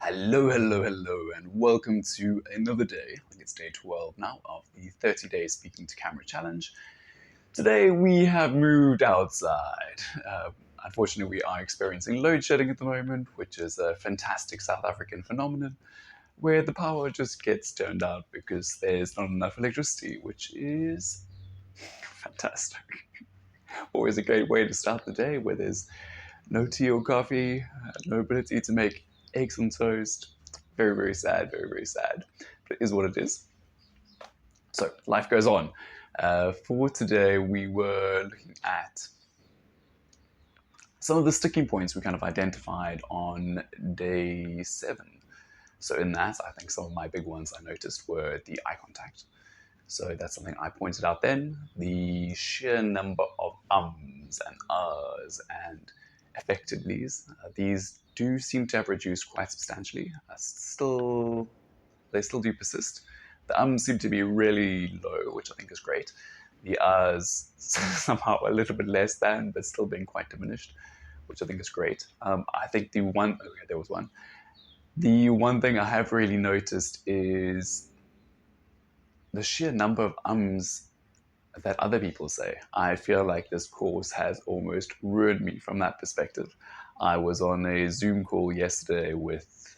Hello, and welcome to another day. I think it's day 12 now of the 30 Day Speaking to Camera Challenge. Today we have moved outside. Unfortunately, we are experiencing load shedding at the moment, which is a fantastic South African phenomenon where the power just gets turned out because there's not enough electricity, which is fantastic. Always a great way to start the day where there's no tea or coffee, no ability to make eggs on toast. Very, very sad, very, very sad. But it is what it is. So life goes on. For today, we were looking at some of the sticking points we kind of identified on day 7. So in that, I think some of my big ones I noticed were the eye contact. So that's something I pointed out then. The sheer number of ums and uhs and effectivelys. These do seem to have reduced quite substantially. They still do persist. The ums seem to be really low, which I think is great. The uhs somehow a little bit less than, but still being quite diminished, which I think is great. I think there was one. The one thing I have really noticed is the sheer number of ums that other people say. I feel like this course has almost ruined me from that perspective. I was on a Zoom call yesterday with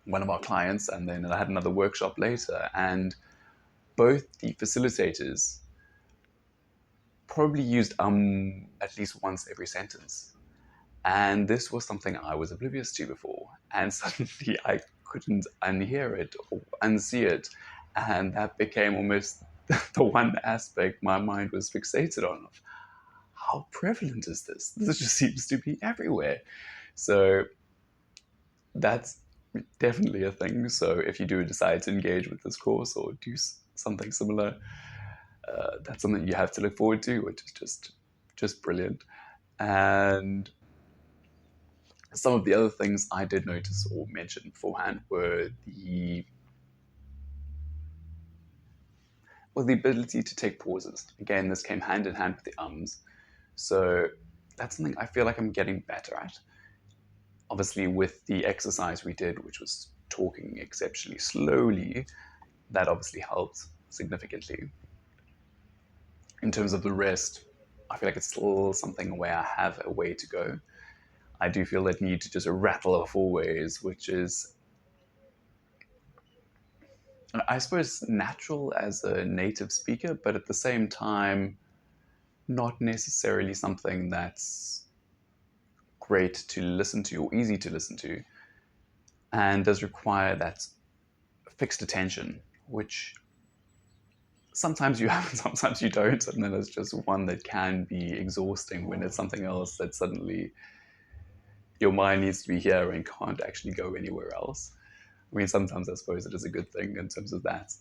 one of our clients, and then I had another workshop later, and both the facilitators probably used at least once every sentence. And this was something I was oblivious to before. And suddenly I couldn't unhear it or unsee it. And that became almost the one aspect my mind was fixated on. Of how prevalent is this? This just seems to be everywhere. So that's definitely a thing. So if you do decide to engage with this course or do something similar, that's something you have to look forward to, which is just brilliant. And some of the other things I did notice or mention beforehand were the ability to take pauses. Again, this came hand in hand with the ums. So that's something I feel like I'm getting better at. Obviously, with the exercise we did, which was talking exceptionally slowly, that obviously helped significantly. In terms of the rest, I feel like it's still something where I have a way to go. I do feel that need to just rattle off always, which is, I suppose, natural as a native speaker, but at the same time, not necessarily something that's great to listen to or easy to listen to, and does require that fixed attention, which sometimes you have and sometimes you don't, and then it's just one that can be exhausting when it's something else that suddenly your mind needs to be here and can't actually go anywhere else. I mean, sometimes I suppose it is a good thing in terms of that,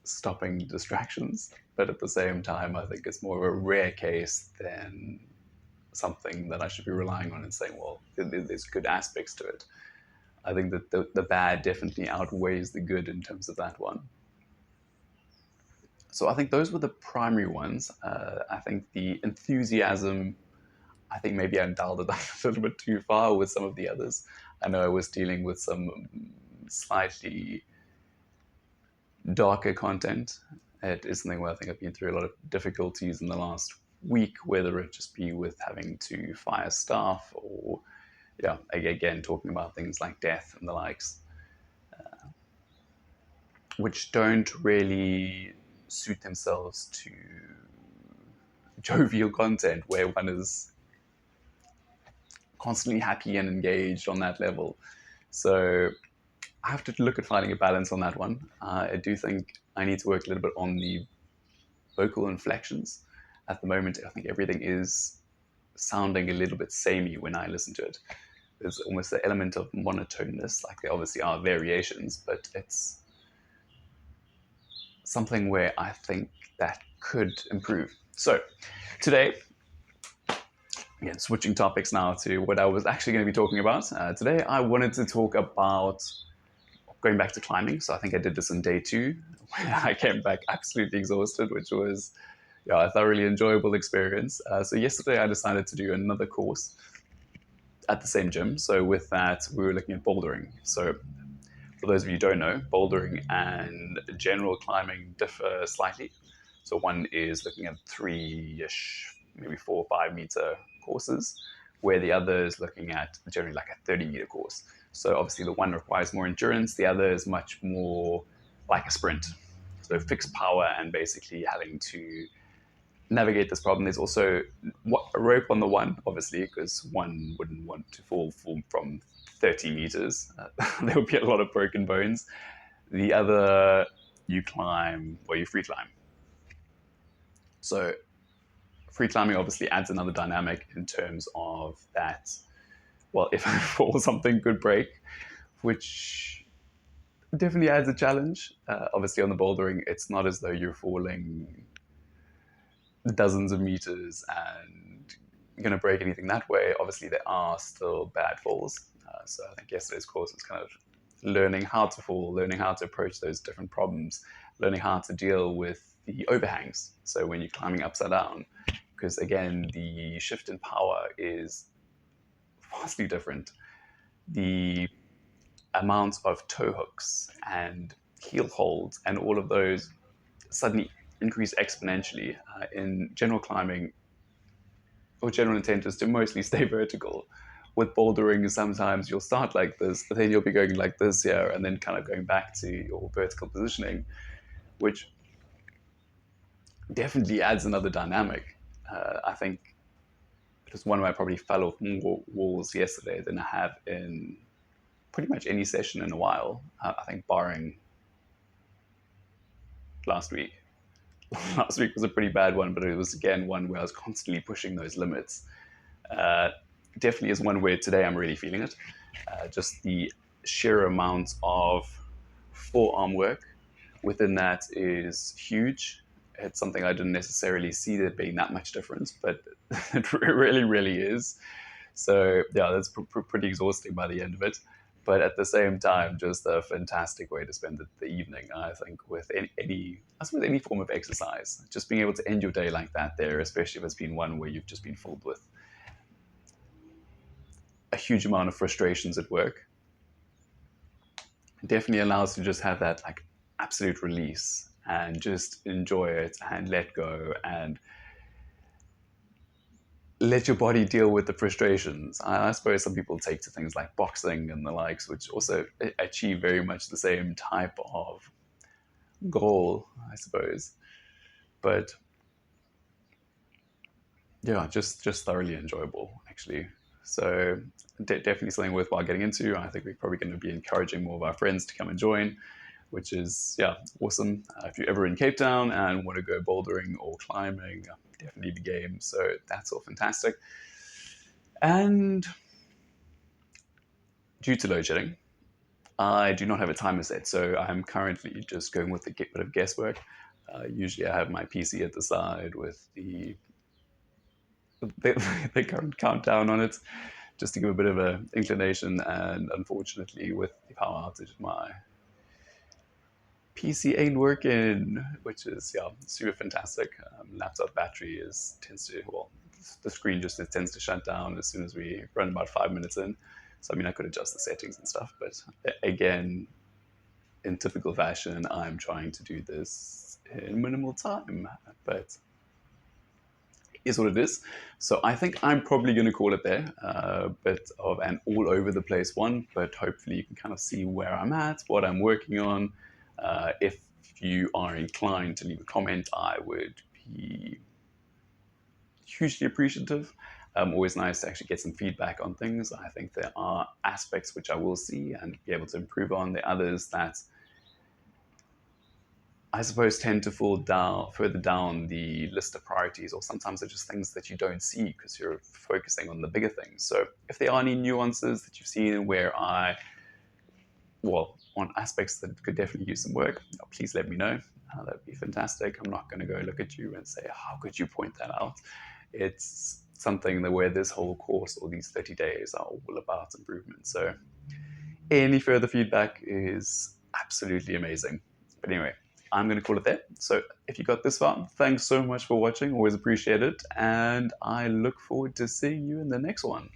stopping distractions, but at the same time, I think it's more of a rare case than something that I should be relying on and saying, well, there's good aspects to it. I think that the bad definitely outweighs the good in terms of that one. So I think those were the primary ones. I think the enthusiasm, I think maybe I dialed it up a little bit too far with some of the others. I know I was dealing with some slightly darker content. It is something where I think I've been through a lot of difficulties in the last week, whether it just be with having to fire staff or, yeah, again, talking about things like death and the likes, which don't really suit themselves to jovial content where one is constantly happy and engaged on that level. So I have to look at finding a balance on that one. I do think I need to work a little bit on the vocal inflections. At the moment, I think everything is sounding a little bit samey when I listen to it. There's almost an element of monotoneness, like there obviously are variations, but it's something where I think that could improve. So today, again, switching topics now to what I was actually going to be talking about. Today, I wanted to talk about going back to climbing. So I think I did this on day 2, where I came back absolutely exhausted, which was a thoroughly enjoyable experience. So yesterday, I decided to do another course. at the same gym. So with that, we were looking at bouldering. So for those of you who don't know, bouldering and general climbing differ slightly. So one is looking at 3-ish, maybe 4 or 5 meter courses, where the other is looking at generally like a 30-meter course. So obviously the one requires more endurance, the other is much more like a sprint. So fixed power and basically having to navigate this problem. There's also a rope on the one, obviously, because one wouldn't want to fall from 30 meters. There would be a lot of broken bones. The other, you climb, or you free climb. So free climbing obviously adds another dynamic in terms of that, well, if I fall, something could break, which definitely adds a challenge. Obviously, on the bouldering, it's not as though you're falling dozens of meters and going to break anything that way. Obviously, there are still bad falls. So I think yesterday's course was kind of learning how to fall, learning how to approach those different problems, learning how to deal with the overhangs. So when you're climbing upside down, because again, the shift in power is vastly different. The amount of toe hooks and heel holds and all of those suddenly increase exponentially. In general climbing, or general intent is to mostly stay vertical. With bouldering, sometimes you'll start like this, but then you'll be going like this here, and then kind of going back to your vertical positioning, which definitely adds another dynamic. I think it was one where I probably fell off more walls yesterday than I have in pretty much any session in a while. I think barring last week. Last week was a pretty bad one, but it was again one where I was constantly pushing those limits. Uh, Definitely is one where today I'm really feeling it. Just the sheer amount of forearm work within that is huge. It's something I didn't necessarily see there being that much difference, but it really, really is. So yeah, that's pretty exhausting by the end of it. But at the same time, just a fantastic way to spend the evening. I think with I suppose any form of exercise, just being able to end your day like that there, especially if it's been one where you've just been filled with a huge amount of frustrations at work, definitely allows to just have that like absolute release and just enjoy it and let go and let your body deal with the frustrations. I suppose some people take to things like boxing and the likes, which also achieve very much the same type of goal, I suppose. But yeah, just thoroughly enjoyable, actually. So definitely something worthwhile getting into. I think we're probably going to be encouraging more of our friends to come and join, which is, yeah, awesome. If you're ever in Cape Town and want to go bouldering or climbing, definitely the game. So that's all fantastic. And due to load shedding, I do not have a timer set, so I'm currently just going with a bit of guesswork. Usually I have my PC at the side with the current countdown on it, just to give a bit of an inclination. And unfortunately, with the power outage, my PC ain't working, which is, yeah, super fantastic. Laptop battery tends to, well, the screen just tends to shut down as soon as we run about 5 minutes in. So I mean, I could adjust the settings and stuff, but again, in typical fashion, I'm trying to do this in minimal time, but is what it is. So I think I'm probably going to call it there. A bit of an all over the place one, but hopefully you can kind of see where I'm at, what I'm working on. If you are inclined to leave a comment, I would be hugely appreciative. Always nice to actually get some feedback on things. I think there are aspects which I will see and be able to improve on. There are others that I suppose tend to fall down further down the list of priorities, or sometimes they're just things that you don't see because you're focusing on the bigger things. So if there are any nuances that you've seen where on aspects that could definitely use some work, please let me know. That'd be fantastic. I'm not going to go look at you and say, how could you point that out? It's something that where this whole course or these 30 days are all about improvement. So any further feedback is absolutely amazing. But anyway, I'm going to call it there. So if you got this far, thanks so much for watching. Always appreciate it. And I look forward to seeing you in the next one.